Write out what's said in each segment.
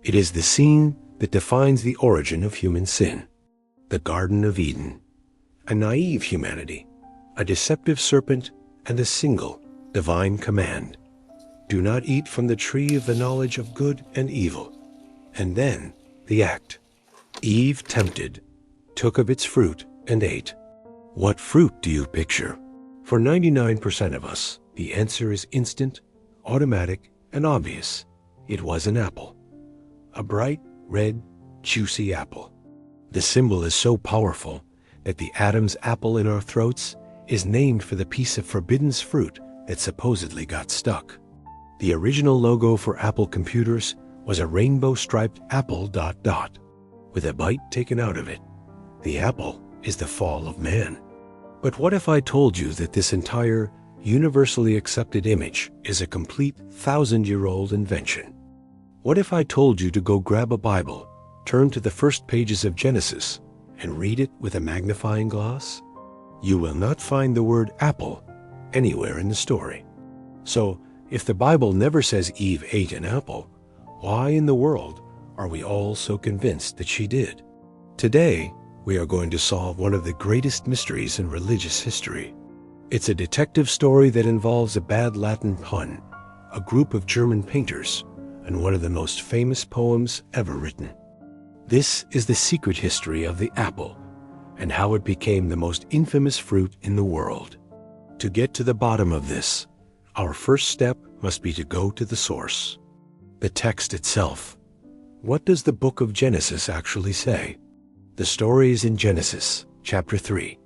It is the scene that defines the origin of human sin. The Garden of Eden. A naive humanity, a deceptive serpent, and a single divine command. Do not eat from the tree of the knowledge of good and evil. And then the act. Eve, tempted, took of its fruit and ate. What fruit do you picture? For 99% of us, the answer is instant, automatic, and obvious. It was an apple. A bright, red, juicy apple. The symbol is so powerful that the Adam's apple in our throats is named for the piece of forbidden fruit that supposedly got stuck. The original logo for Apple computers was a rainbow-striped apple ... with a bite taken out of it. The apple is the fall of man. But what if I told you that this entire universally accepted image is a complete 1,000-year-old invention? What if I told you to go grab a Bible, turn to the first pages of Genesis, and read it with a magnifying glass? You will not find the word apple anywhere in the story. So, if the Bible never says Eve ate an apple, why in the world are we all so convinced that she did? Today, we are going to solve one of the greatest mysteries in religious history. It's a detective story that involves a bad Latin pun, a group of German painters, and one of the most famous poems ever written. This is the secret history of the apple and how it became the most infamous fruit in the world. To get to the bottom of this, our first step must be to go to the source. The text itself. What does the book of Genesis actually say? The story is in Genesis, chapter 3.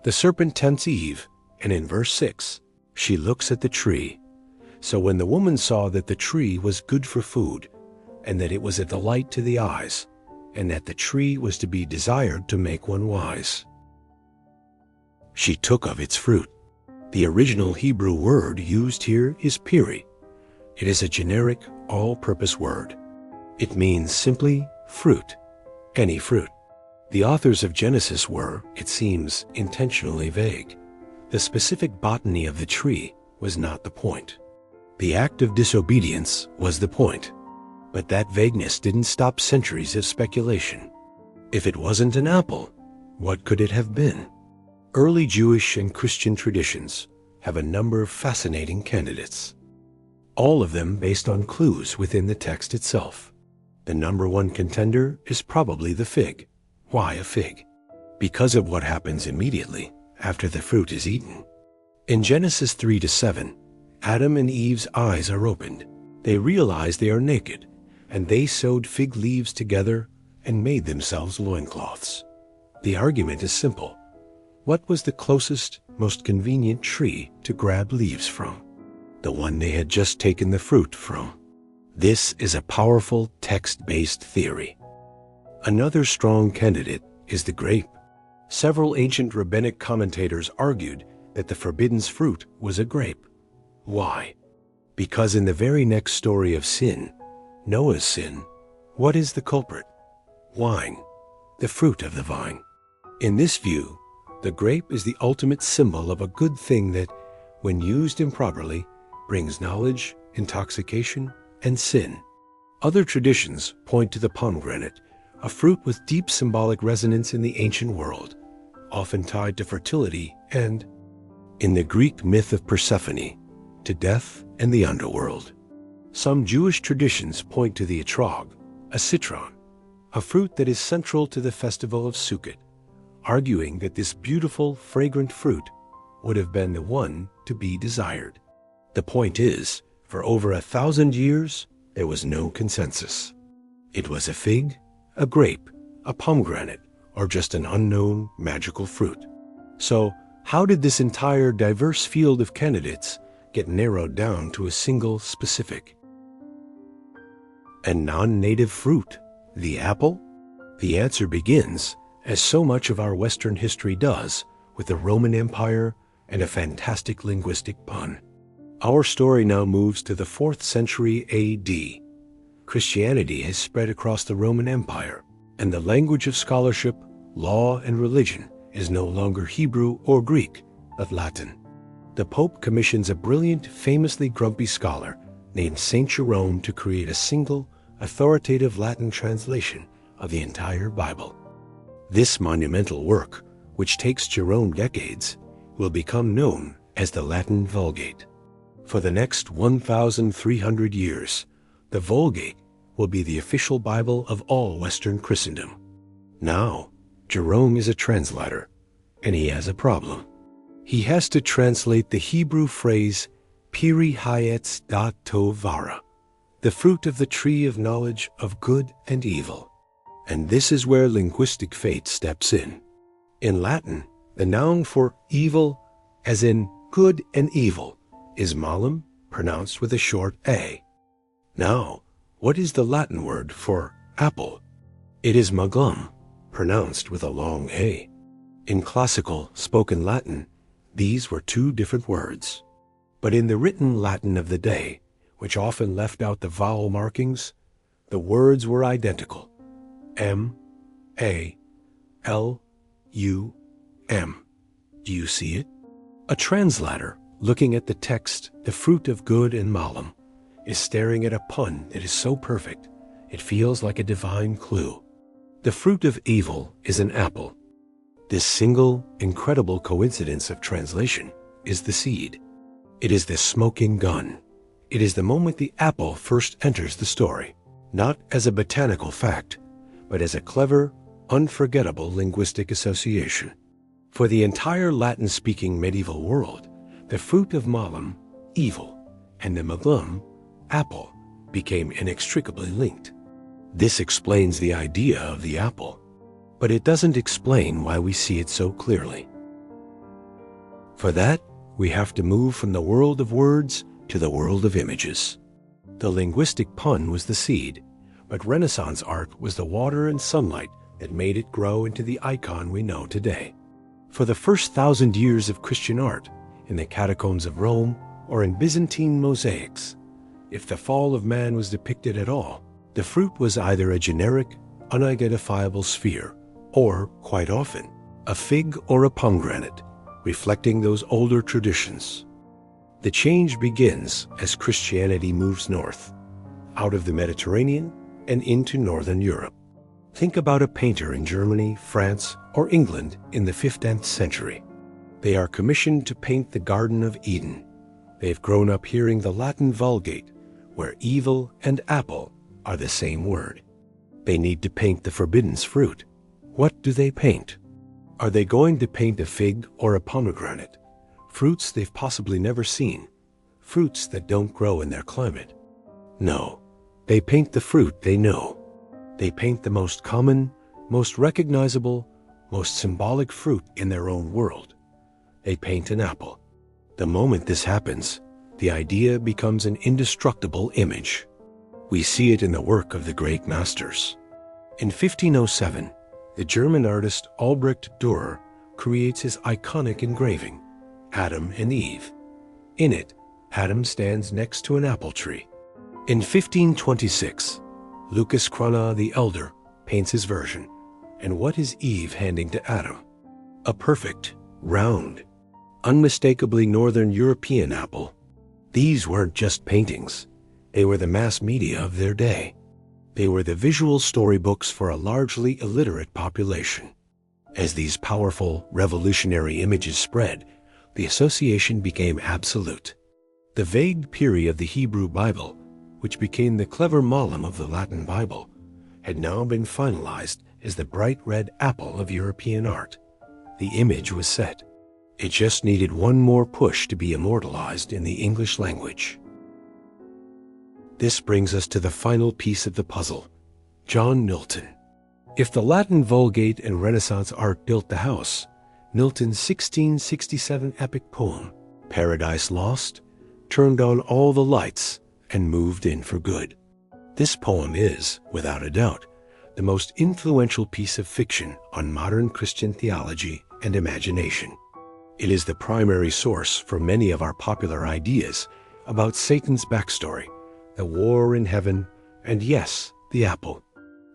The serpent tempts Eve, and in verse 6, she looks at the tree. So when the woman saw that the tree was good for food, and that it was a delight to the eyes, and that the tree was to be desired to make one wise, she took of its fruit. The original Hebrew word used here is piri. It is a generic, all-purpose word. It means simply fruit, any fruit. The authors of Genesis were, it seems, intentionally vague. The specific botany of the tree was not the point. The act of disobedience was the point. But that vagueness didn't stop centuries of speculation. If it wasn't an apple, what could it have been? Early Jewish and Christian traditions have a number of fascinating candidates, all of them based on clues within the text itself. The number one contender is probably the fig. Why a fig? Because of what happens immediately after the fruit is eaten. In Genesis 3-7, Adam and Eve's eyes are opened. They realize they are naked, and they sewed fig leaves together and made themselves loincloths. The argument is simple. What was the closest, most convenient tree to grab leaves from? The one they had just taken the fruit from. This is a powerful text-based theory. Another strong candidate is the grape. Several ancient rabbinic commentators argued that the forbidden fruit was a grape. Why? Because in the very next story of sin, Noah's sin, what is the culprit? Wine, the fruit of the vine. In this view, the grape is the ultimate symbol of a good thing that, when used improperly, brings knowledge, intoxication, and sin. Other traditions point to the pomegranate, a fruit with deep symbolic resonance in the ancient world, often tied to fertility and, in the Greek myth of Persephone, to death and the underworld. Some Jewish traditions point to the etrog, a citron, a fruit that is central to the festival of Sukkot, arguing that this beautiful, fragrant fruit would have been the one to be desired. The point is, for over 1,000 years, there was no consensus. It was a fig, a grape, a pomegranate, or just an unknown magical fruit. So, how did this entire diverse field of candidates get narrowed down to a single specific? A non-native fruit, the apple? The answer begins, as so much of our Western history does, with the Roman Empire and a fantastic linguistic pun. Our story now moves to the 4th century AD. Christianity has spread across the Roman Empire, and the language of scholarship, law, and religion is no longer Hebrew or Greek, but Latin. The Pope commissions a brilliant, famously grumpy scholar named Saint Jerome to create a single, authoritative Latin translation of the entire Bible. This monumental work, which takes Jerome decades, will become known as the Latin Vulgate. For the next 1,300 years, the Vulgate will be the official Bible of all Western Christendom. Now, Jerome is a translator, and he has a problem. He has to translate the Hebrew phrase Piri Hayetz da Tovara, the fruit of the tree of knowledge of good and evil. And this is where linguistic fate steps in. In Latin, the noun for evil, as in good and evil, is malum, pronounced with a short a. Now, what is the Latin word for apple? It is magum, pronounced with a long a. In classical, spoken Latin, these were two different words. But in the written Latin of the day, which often left out the vowel markings, the words were identical. M, A, L, U, M. Do you see it? A translator, looking at the text, the fruit of good and malum, is staring at a pun that is so perfect, it feels like a divine clue. The fruit of evil is an apple. This single, incredible coincidence of translation is the seed. It is the smoking gun. It is the moment the apple first enters the story, not as a botanical fact, but as a clever, unforgettable linguistic association. For the entire Latin-speaking medieval world, the fruit of malum, evil, and the magum, apple, became inextricably linked. This explains the idea of the apple, but it doesn't explain why we see it so clearly. For that, we have to move from the world of words to the world of images. The linguistic pun was the seed, but Renaissance art was the water and sunlight that made it grow into the icon we know today. For the first 1,000 years of Christian art, in the catacombs of Rome or in Byzantine mosaics, if the fall of man was depicted at all, the fruit was either a generic, unidentifiable sphere, or, quite often, a fig or a pomegranate, reflecting those older traditions. The change begins as Christianity moves north, out of the Mediterranean and into Northern Europe. Think about a painter in Germany, France, or England in the 15th century. They are commissioned to paint the Garden of Eden. They've grown up hearing the Latin Vulgate, where evil and apple are the same word. They need to paint the forbidden fruit. What do they paint? Are they going to paint a fig or a pomegranate? Fruits they've possibly never seen. Fruits that don't grow in their climate. No, they paint the fruit they know. They paint the most common, most recognizable, most symbolic fruit in their own world. They paint an apple. The moment this happens, the idea becomes an indestructible image. We see it in the work of the great masters. In 1507, the German artist Albrecht Dürer creates his iconic engraving, Adam and Eve. In it, Adam stands next to an apple tree. In 1526, Lucas Cranach the Elder paints his version, and what is Eve handing to Adam? A perfect, round, unmistakably Northern European apple. These weren't just paintings. They were the mass media of their day. They were the visual storybooks for a largely illiterate population. As these powerful, revolutionary images spread, the association became absolute. The vague Piri of the Hebrew Bible, which became the clever malum of the Latin Bible, had now been finalized as the bright red apple of European art. The image was set. It just needed one more push to be immortalized in the English language. This brings us to the final piece of the puzzle, John Milton. If the Latin Vulgate and Renaissance art built the house, Milton's 1667 epic poem, Paradise Lost, turned on all the lights and moved in for good. This poem is, without a doubt, the most influential piece of fiction on modern Christian theology and imagination. It is the primary source for many of our popular ideas about Satan's backstory, the war in heaven, and yes, the apple.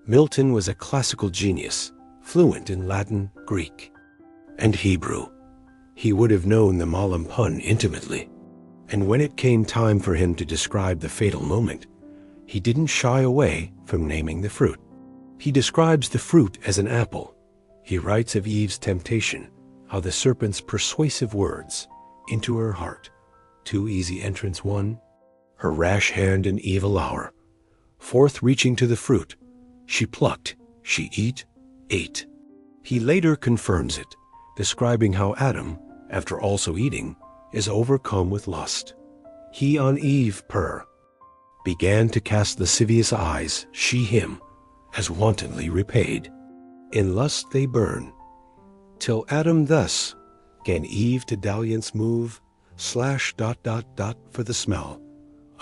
Milton was a classical genius, fluent in Latin, Greek, and Hebrew. He would have known the malum pun intimately, and when it came time for him to describe the fatal moment, he didn't shy away from naming the fruit. He describes the fruit as an apple. He writes of Eve's temptation, how the serpent's persuasive words into her heart, too easy entrance won, her rash hand in evil hour, forth reaching to the fruit, she plucked, she ate. He later confirms it, describing how Adam, after also eating, is overcome with lust. He on Eve began to cast lascivious eyes, she him, has wantonly repaid. In lust they burn, till Adam thus gan Eve to dalliance move, / ... for the smell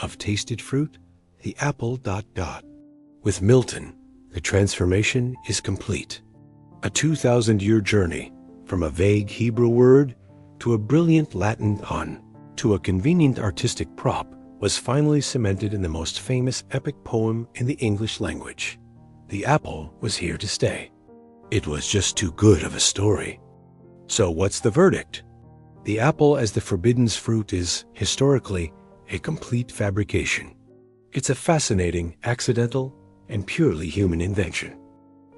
of tasted fruit, the apple ... With Milton, the transformation is complete. A 2,000-year journey from a vague Hebrew word to a brilliant Latin pun to a convenient artistic prop was finally cemented in the most famous epic poem in the English language. The apple was here to stay. It was just too good of a story. So what's the verdict? The apple as the forbidden fruit is, historically, a complete fabrication. It's a fascinating, accidental, and purely human invention.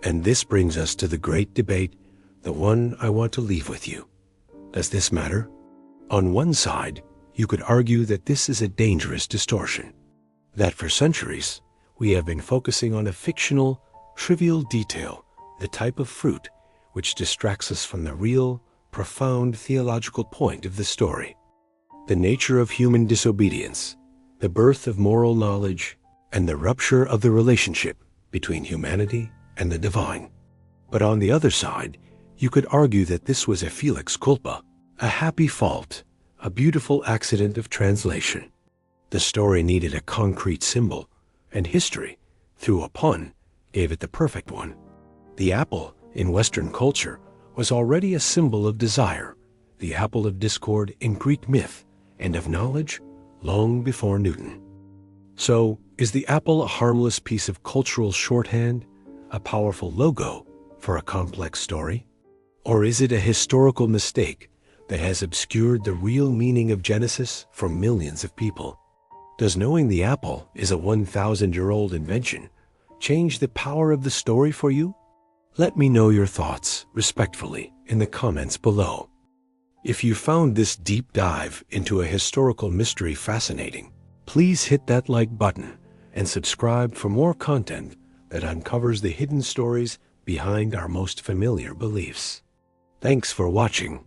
And this brings us to the great debate, the one I want to leave with you. Does this matter? On one side, you could argue that this is a dangerous distortion, that for centuries we have been focusing on a fictional, trivial detail, the type of fruit which distracts us from the real, profound theological point of the story. The nature of human disobedience, the birth of moral knowledge, and the rupture of the relationship between humanity and the divine. But on the other side, you could argue that this was a felix culpa, a happy fault, a beautiful accident of translation. The story needed a concrete symbol, and history, through a pun, gave it the perfect one. The apple, in Western culture, was already a symbol of desire, the apple of discord in Greek myth, and of knowledge long before Newton. So, is the apple a harmless piece of cultural shorthand, a powerful logo for a complex story? Or is it a historical mistake that has obscured the real meaning of Genesis for millions of people? Does knowing the apple is a 1,000-year-old invention change the power of the story for you? Let me know your thoughts respectfully in the comments below. If you found this deep dive into a historical mystery fascinating, please hit that like button and subscribe for more content that uncovers the hidden stories behind our most familiar beliefs. Thanks for watching.